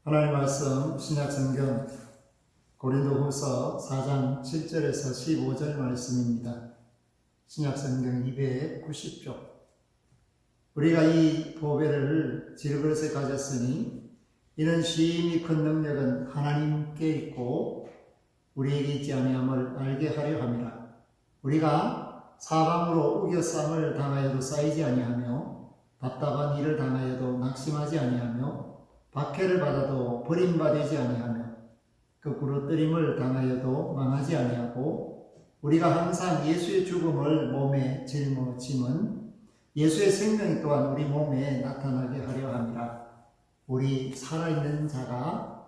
하나님 말씀 신약성경 고린도후서 4장 7절에서 15절 말씀입니다. 신약성경 290쪽. 우리가 이 보배를 질그릇에 가졌으니 이는 심히 큰 능력은 하나님께 있고 우리에게 있지 아니함을 알게 하려 함이라. 우리가 사방으로 우겨쌈을 당하여도 쌓이지 아니하며 답답한 일을 당하여도 낙심하지 아니하며 박해를 받아도 버림받지 아니하며 거꾸로 뜨림을 당하여도 망하지 아니하고 우리가 항상 예수의 죽음을 몸에 짊어짐은 예수의 생명이 또한 우리 몸에 나타나게 하려 함이라. 우리 살아있는 자가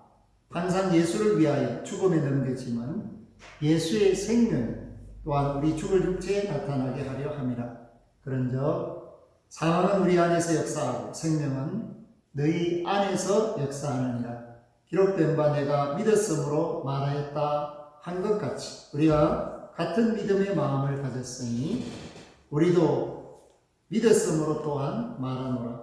항상 예수를 위하여 죽음에 넘겨짐은 예수의 생명 또한 우리 죽을 육체에 나타나게 하려 함이라. 그런즉 사망은 우리 안에서 역사하고 생명은 너희 안에서 역사하느니라. 기록된 바 내가 믿었으므로 말하였다 한 것 같이 우리가 같은 믿음의 마음을 가졌으니 우리도 믿었으므로 또한 말하노라.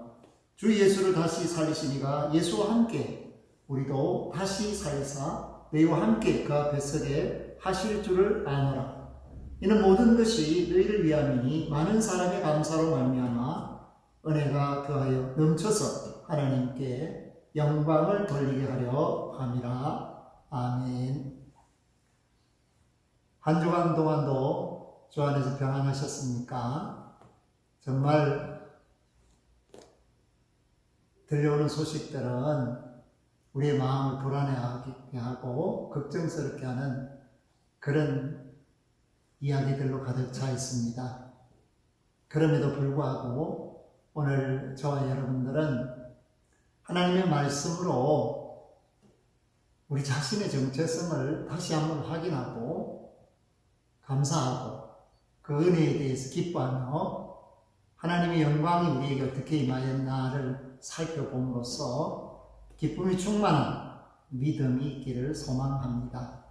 주 예수를 다시 살리시니가 예수와 함께 우리도 다시 살리사 너희와 함께 그 뱃속에 하실 줄을 아노라. 이는 모든 것이 너희를 위함이니 많은 사람의 감사로 말미암아 은혜가 그하여 넘쳐서 하나님께 영광을 돌리게 하려 함이라. 아멘. 한 주간 동안도 주 안에서 평안하셨습니까? 정말 들려오는 소식들은 우리의 마음을 불안해하게 하고 걱정스럽게 하는 그런 이야기들로 가득 차 있습니다. 그럼에도 불구하고 오늘 저와 여러분들은 하나님의 말씀으로 우리 자신의 정체성을 다시 한번 확인하고 감사하고 그 은혜에 대해서 기뻐하며 하나님의 영광이 우리에게 어떻게 임하였나를 살펴봄으로써 기쁨이 충만한 믿음이 있기를 소망합니다.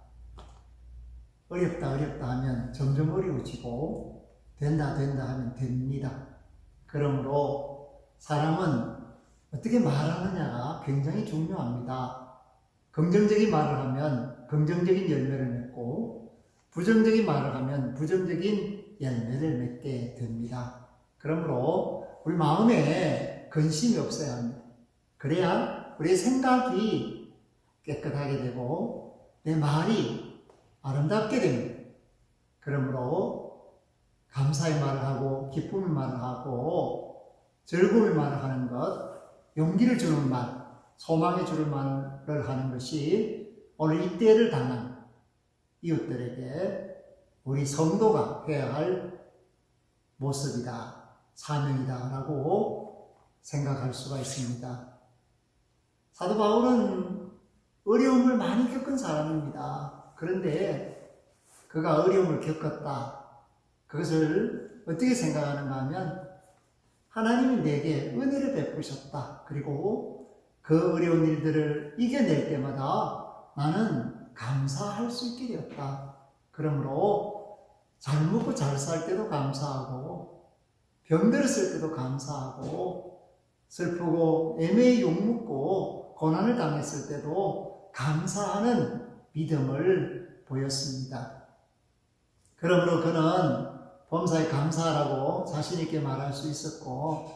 어렵다 하면 점점 어려워지고 된다 하면 됩니다. 그러므로 사람은 어떻게 말하느냐가 굉장히 중요합니다. 긍정적인 말을 하면 긍정적인 열매를 맺고 부정적인 말을 하면 부정적인 열매를 맺게 됩니다. 그러므로 우리 마음에 근심이 없어야 합니다. 그래야 우리의 생각이 깨끗하게 되고 내 말이 아름답게 됩니다. 그러므로 감사의 말을 하고 기쁨의 말을 하고 즐거움의 말을 하는 것, 용기를 주는 말, 소망을 주는 말을 하는 것이 오늘 이 때를 당한 이웃들에게 우리 성도가 해야 할 모습이다, 사명이다 라고 생각할 수가 있습니다. 사도 바울은 어려움을 많이 겪은 사람입니다. 그런데 그가 어려움을 겪었다. 그것을 어떻게 생각하는가 하면 하나님이 내게 은혜를 베푸셨다. 그리고 그 어려운 일들을 이겨낼 때마다 나는 감사할 수 있게 되었다. 그러므로 잘 먹고 잘 살 때도 감사하고 병들었을 때도 감사하고 슬프고 애매히 욕먹고 고난을 당했을 때도 감사하는 믿음을 보였습니다. 그러므로 그는 범사에 감사하라고 자신있게 말할 수 있었고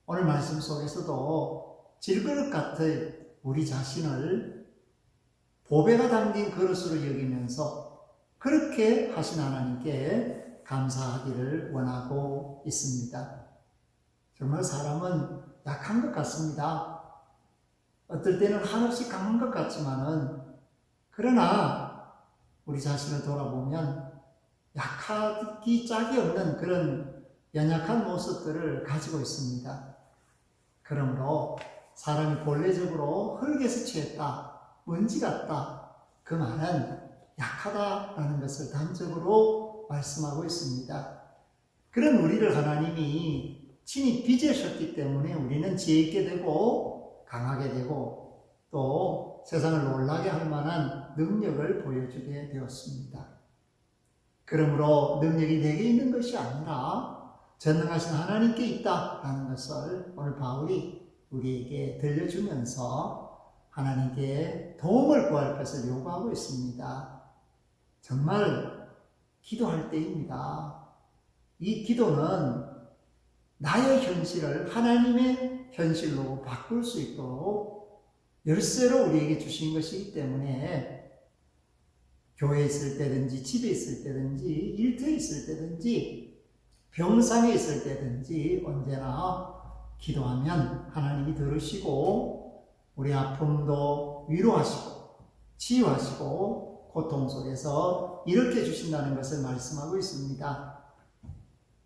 오늘 말씀 속에서도 질그릇 같은 우리 자신을 보배가 담긴 그릇으로 여기면서 그렇게 하신 하나님께 감사하기를 원하고 있습니다. 정말 사람은 약한 것 같습니다. 어떨 때는 한없이 강한 것 같지만은 그러나 우리 자신을 돌아보면 약하기 짝이 없는 그런 연약한 모습들을 가지고 있습니다. 그러므로 사람이 본래적으로 흙에서 취했다, 먼지 같다, 그 말은 약하다라는 것을 단적으로 말씀하고 있습니다. 그런 우리를 하나님이 친히 빚으셨기 때문에 우리는 지혜 있게 되고 강하게 되고 또 세상을 놀라게 할 만한 능력을 보여주게 되었습니다. 그러므로 능력이 내게 있는 것이 아니라 전능하신 하나님께 있다라는 것을 오늘 바울이 우리에게 들려주면서 하나님께 도움을 구할 것을 요구하고 있습니다. 정말 기도할 때입니다. 이 기도는 나의 현실을 하나님의 현실로 바꿀 수 있도록 열쇠로 우리에게 주신 것이기 때문에 교회에 있을 때든지 집에 있을 때든지 일터에 있을 때든지 병상에 있을 때든지 언제나 기도하면 하나님이 들으시고 우리 아픔도 위로하시고 치유하시고 고통 속에서 일으켜 주신다는 것을 말씀하고 있습니다.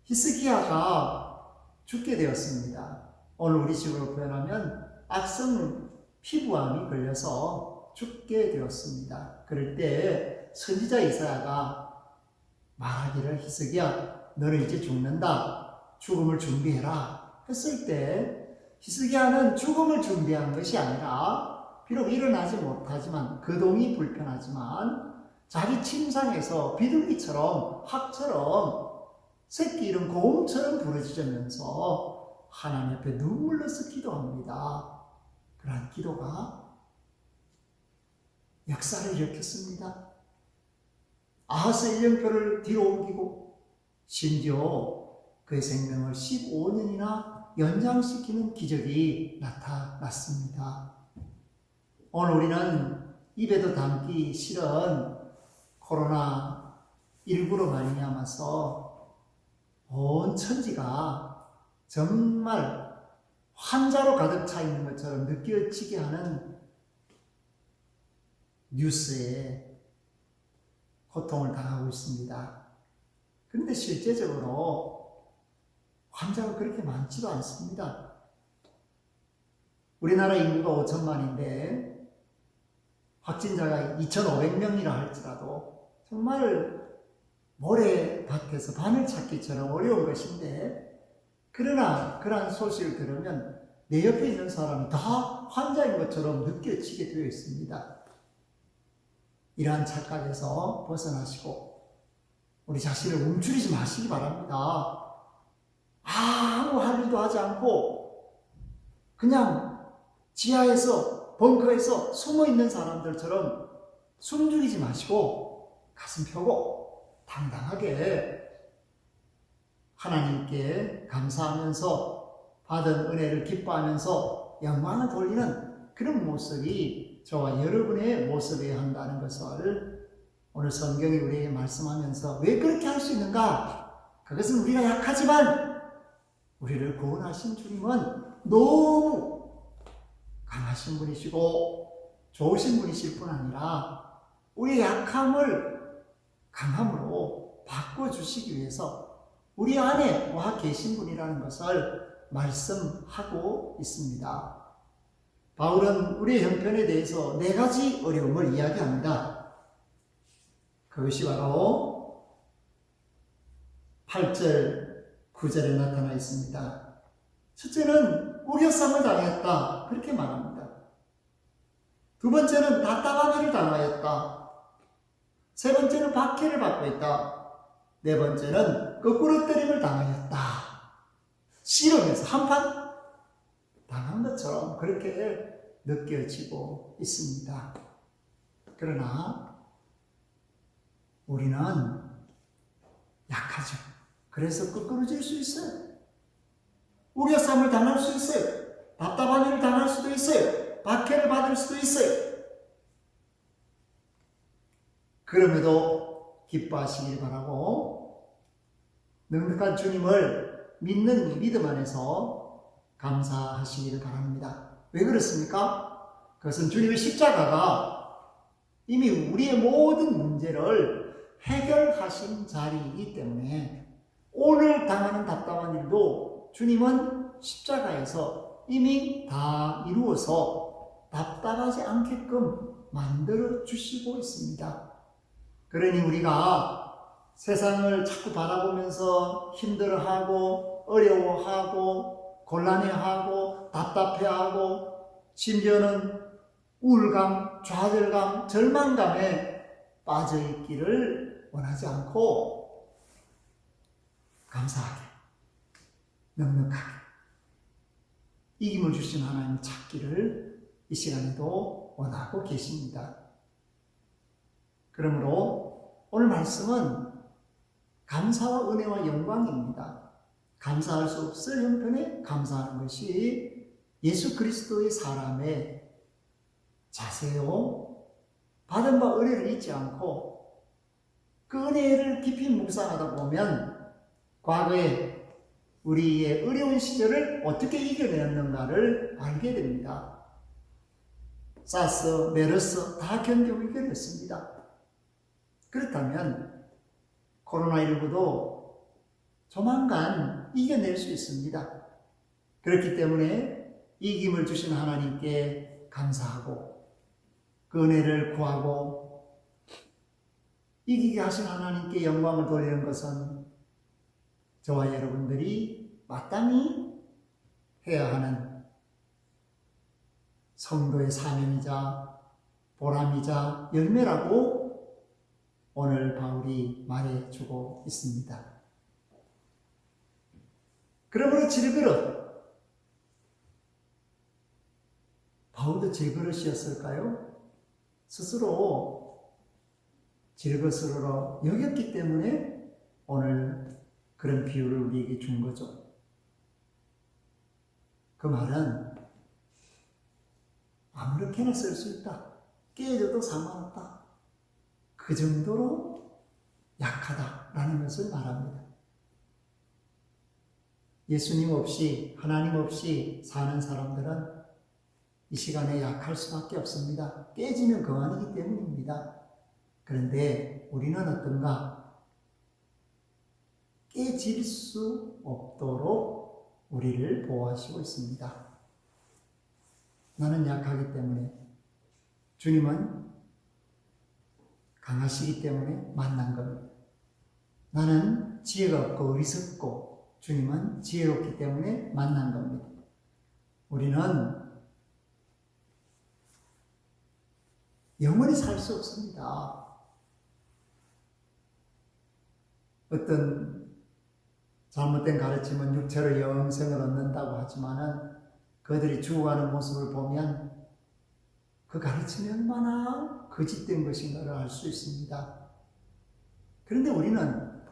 히스기야가 죽게 되었습니다. 오늘 우리 식으로 표현하면 악성 피부암이 걸려서 죽게 되었습니다. 그럴 때 선지자 이사야가 말하기를 히스기야 너는 이제 죽는다. 죽음을 준비해라. 했을 때 히스기야는 죽음을 준비한 것이 아니라 비록 일어나지 못하지만 거동이 불편하지만 자기 침상에서 비둘기처럼 학처럼 새끼 이름 고음처럼 부르짖으면서 하나님 앞에 눈물 흘려서 기도합니다. 그러한 기도가 역사를 일으켰습니다. 아하스 1년표를 뒤로 옮기고 심지어 그의 생명을 15년이나 연장시키는 기적이 나타났습니다. 오늘 우리는 입에도 담기 싫은 코로나19로 말미암아서 온 천지가 정말 환자로 가득 차 있는 것처럼 느껴지게 하는 뉴스에 고통을 당하고 있습니다. 그런데 실제적으로 환자가 그렇게 많지도 않습니다. 우리나라 인구가 5천만인데 확진자가 2,500명이라 할지라도 정말 모래밭에서 바늘 찾기처럼 어려운 것인데 그러나 그러한 소식을 들으면 내 옆에 있는 사람이 다 환자인 것처럼 느껴지게 되어 있습니다. 이러한 착각에서 벗어나시고 우리 자신을 움츠리지 마시기 바랍니다. 아무 할 일도 하지 않고 그냥 지하에서 벙커에서 숨어있는 사람들처럼 숨죽이지 마시고 가슴 펴고 당당하게 하나님께 감사하면서 받은 은혜를 기뻐하면서 영광을 돌리는 그런 모습이 저와 여러분의 모습이어야 한다는 것을 오늘 성경이 우리에게 말씀하면서 왜 그렇게 할 수 있는가? 그것은 우리가 약하지만 우리를 구원하신 주님은 너무 강하신 분이시고 좋으신 분이실 뿐 아니라 우리의 약함을 강함으로 바꿔주시기 위해서 우리 안에 와 계신 분이라는 것을 말씀하고 있습니다. 바울은 우리의 형편에 대해서 4가지 어려움을 이야기합니다. 그것이 바로 8절, 9절에 나타나 있습니다. 첫째는 우겨쌈을 당했다. 그렇게 말합니다. 두 번째는 답답한 일을 당하였다. 세 번째는 박해를 받고 있다. 네 번째는 거꾸로 때림을 당하였다. 씨름에서 한판 당한 것처럼 그렇게 느껴지고 있습니다. 그러나 우리는 약하죠. 그래서 끄끄러질 수 있어요. 우겨쌈을 당할 수 있어요. 답답한 일을 당할 수도 있어요. 박해를 받을 수도 있어요. 그럼에도 기뻐하시길 바라고 넉넉한 주님을 믿는 믿음 안에서 감사하시기를 바랍니다. 왜 그렇습니까? 그것은 주님의 십자가가 이미 우리의 모든 문제를 해결하신 자리이기 때문에 오늘 당하는 답답한 일도 주님은 십자가에서 이미 다 이루어서 답답하지 않게끔 만들어 주시고 있습니다. 그러니 우리가 세상을 자꾸 바라보면서 힘들어하고 어려워하고 곤란해하고 답답해하고 심지어는 우울감, 좌절감, 절망감에 빠져있기를 원하지 않고 감사하게, 넉넉하게 이김을 주신 하나님 찾기를 이 시간에도 원하고 계십니다. 그러므로 오늘 말씀은 감사와 은혜와 영광입니다. 감사할 수 없을 형편에 감사하는 것이 예수 그리스도의 사람의 자세요. 받은 바 은혜를 잊지 않고 그 은혜를 깊이 묵상하다 보면 과거에 우리의 어려운 시절을 어떻게 이겨냈는가를 알게 됩니다. 사스, 메르스 다 견디고 이겨냈습니다. 그렇다면 코로나19도 조만간 이겨낼 수 있습니다. 그렇기 때문에 이김을 주신 하나님께 감사하고 그 은혜를 구하고 이기게 하신 하나님께 영광을 돌리는 것은 저와 여러분들이 마땅히 해야 하는 성도의 사명이자 보람이자 열매라고 오늘 바울이 말해주고 있습니다. 그러므로 질그릇, 바울도 질그릇이었을까요? 스스로 질그릇으로 여겼기 때문에 오늘 그런 비유를 우리에게 준 거죠. 그 말은 아무렇게나 쓸 수 있다. 깨져도 상관없다. 그 정도로 약하다라는 것을 말합니다. 예수님 없이, 하나님 없이 사는 사람들은 이 시간에 약할 수밖에 없습니다. 깨지면 그만이기 때문입니다. 그런데 우리는 어떤가? 깨질 수 없도록 우리를 보호하시고 있습니다. 나는 약하기 때문에, 주님은 강하시기 때문에 만난 겁니다. 나는 지혜가 없고 어리석고 주님은 지혜롭기 때문에 만난 겁니다. 우리는 영원히 살 수 없습니다. 어떤 잘못된 가르침은 육체로 영생을 얻는다고 하지만은 그들이 죽어가는 모습을 보면 그 가르침이 얼마나 거짓된 것인가를 알 수 있습니다. 그런데 우리는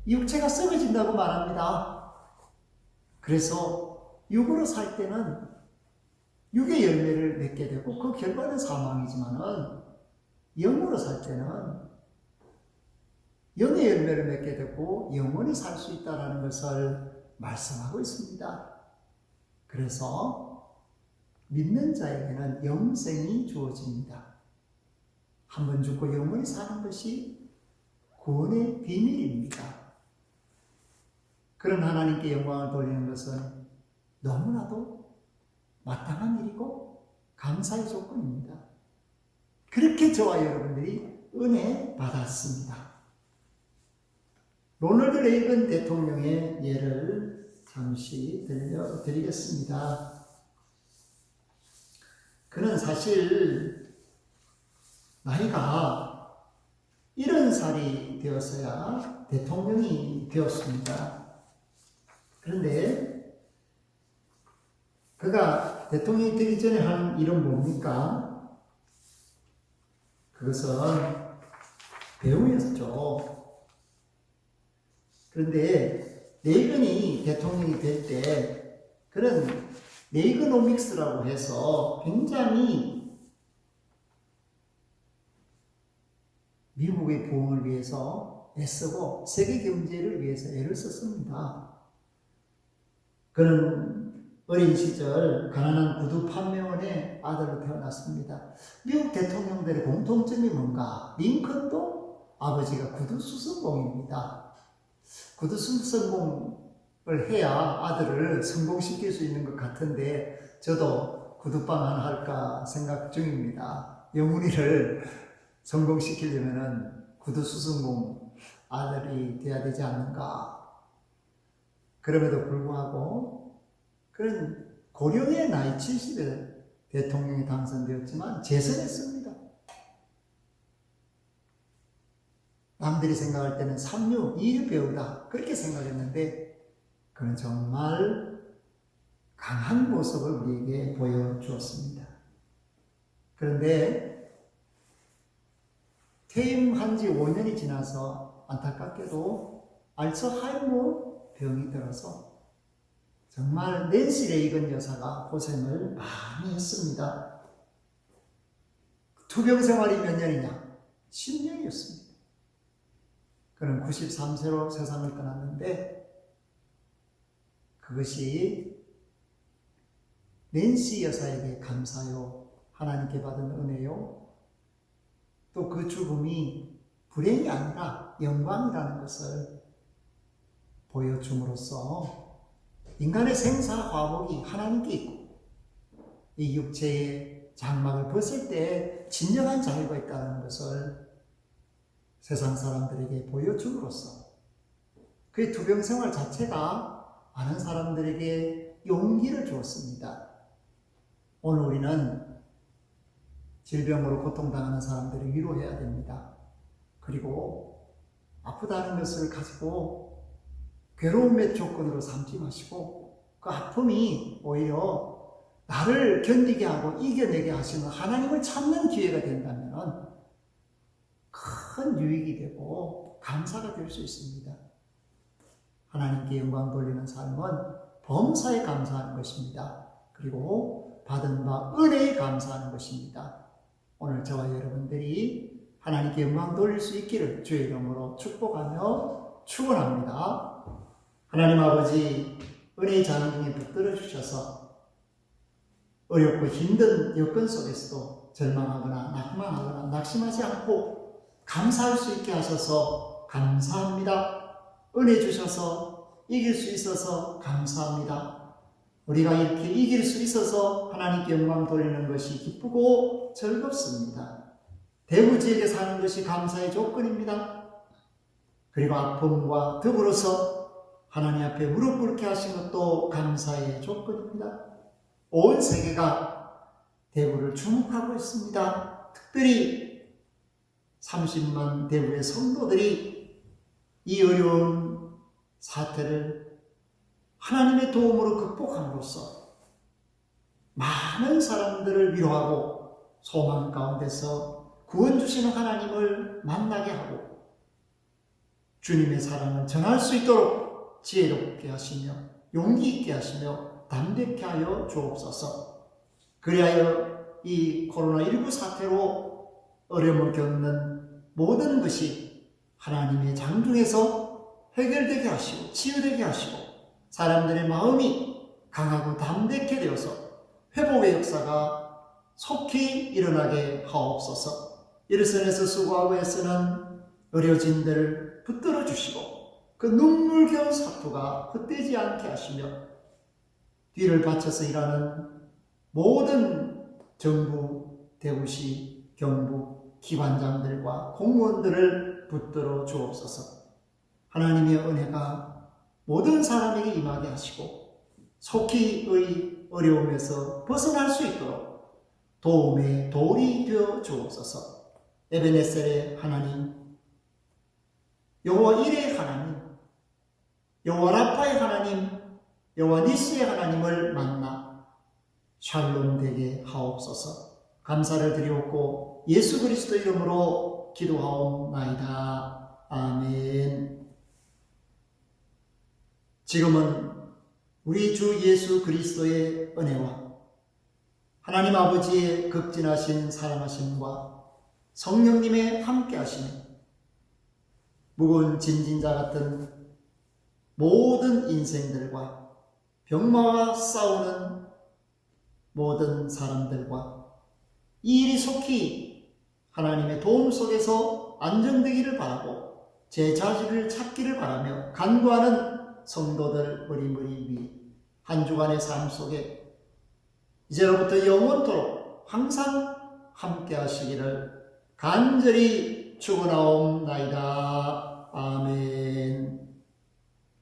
육체가 썩어진다고 말합니다. 그래서 육으로 살 때는 육의 열매를 맺게 되고 그 결과는 사망이지만은 영으로 살 때는 영의 열매를 맺게 되고 영원히 살 수 있다는 것을 말씀하고 있습니다. 그래서 믿는 자에게는 영생이 주어집니다. 한 번 죽고 영원히 사는 것이 구원의 비밀입니다. 그런 하나님께 영광을 돌리는 것은 너무나도 마땅한 일이고 감사의 조건입니다. 그렇게 저와 여러분들이 은혜 받았습니다. 로널드 레이건 대통령의 예를 잠시 들려드리겠습니다. 그는 사실 나이가 70살이 되었어야 대통령이 되었습니다. 그런데 그가 대통령이 되기 전에 한 일은 뭡니까? 그것은 배우였죠. 그런데 레이건이 대통령이 될 때 그런 레이거노믹스라고 해서 굉장히 미국의 부흥을 위해서 애쓰고 세계 경제를 위해서 애를 썼습니다. 그는 어린 시절 가난한 구두 판매원의 아들로 태어났습니다. 미국 대통령들의 공통점이 뭔가? 링컨도 아버지가 구두 수선공입니다. 구두 수선공을 해야 아들을 성공시킬 수 있는 것 같은데 저도 구두방 하나 할까 생각 중입니다. 영훈이를 성공시키려면 구두 수선공 아들이 돼야 되지 않는가. 그럼에도 불구하고 그런 고령의 나이 70에 대통령이 당선되었지만 재선했습니다. 남들이 생각할 때는 삼류, 이류 배우다 그렇게 생각했는데 그는 정말 강한 모습을 우리에게 보여주었습니다. 그런데 퇴임한 지 5년이 지나서 안타깝게도 알츠하이머 병이 들어서 정말 낸시 레이건 여사가 고생을 많이 했습니다. 투병 생활이 몇 년이냐? 10년이었습니다. 그는 93세로 세상을 떠났는데 그것이 낸시 여사에게 감사요, 하나님께 받은 은혜요, 또 그 죽음이 불행이 아니라 영광이라는 것을 보여줌으로써 인간의 생사화복이 하나님께 있고 이 육체의 장막을 벗을 때 진정한 자유가 있다는 것을 세상 사람들에게 보여줌으로써 그의 투병 생활 자체가 많은 사람들에게 용기를 주었습니다. 오늘 우리는 질병으로 고통당하는 사람들을 위로해야 됩니다. 그리고 아프다는 것을 가지고 괴로움의 조건으로 삼지 마시고 그 아픔이 오히려 나를 견디게 하고 이겨내게 하시는 하나님을 찾는 기회가 된다면 큰 유익이 되고 감사가 될 수 있습니다. 하나님께 영광 돌리는 삶은 범사에 감사하는 것입니다. 그리고 받은 바 은혜에 감사하는 것입니다. 오늘 저와 여러분들이 하나님께 영광 돌릴 수 있기를 주의 이름으로 축복하며 축원합니다. 하나님 아버지, 은혜의 자는 중에 붙들어 주셔서 어렵고 힘든 여건 속에서도 절망하거나 낙망하거나 낙심하지 않고 감사할 수 있게 하셔서 감사합니다. 은혜 주셔서 이길 수 있어서 감사합니다. 우리가 이렇게 이길 수 있어서 하나님께 영광 돌리는 것이 기쁘고 즐겁습니다. 대무지에게 사는 것이 감사의 조건입니다. 그리고 아픔과 더불어서 하나님 앞에 무릎 꿇게 하신 것도 감사의 조건입니다. 온 세계가 대구를 주목하고 있습니다. 특별히 30만 대구의 성도들이 이 어려운 사태를 하나님의 도움으로 극복함으로써 많은 사람들을 위로하고 소망 가운데서 구원 주시는 하나님을 만나게 하고 주님의 사랑을 전할 수 있도록 지혜롭게 하시며 용기 있게 하시며 담대케 하여 주옵소서. 그리하여 이 코로나19 사태로 어려움을 겪는 모든 것이 하나님의 장중에서 해결되게 하시고 치유되게 하시고 사람들의 마음이 강하고 담대케 되어서 회복의 역사가 속히 일어나게 하옵소서. 일선에서 수고하고 애쓰는 의료진들을 붙들어 주시고 그 눈물겨운 사투가 헛되지 않게 하시며 뒤를 바쳐서 일하는 모든 정부, 대구시, 경북, 기관장들과 공무원들을 붙들어 주옵소서. 하나님의 은혜가 모든 사람에게 임하게 하시고 속히 의 어려움에서 벗어날 수 있도록 도움의 돌이 되어 주옵소서. 에베네셀의 하나님, 여호와 이레의 하나님, 여호와 라파의 하나님, 여호와 니스의 하나님을 만나 샬롬 되게 하옵소서. 감사를 드리옵고 예수 그리스도 이름으로 기도하옵나이다. 아멘. 지금은 우리 주 예수 그리스도의 은혜와 하나님 아버지의 극진하신 사랑하심과 성령님의 함께하심이 무거운 진진자 같은 모든 인생들과 병마와 싸우는 모든 사람들과 이 일이 속히 하나님의 도움 속에서 안정되기를 바라고 제 자질을 찾기를 바라며 간구하는 성도들 우리 위 한 주간의 삶 속에 이제로부터 영원토록 항상 함께 하시기를 간절히 축원하옵나이다. 아멘.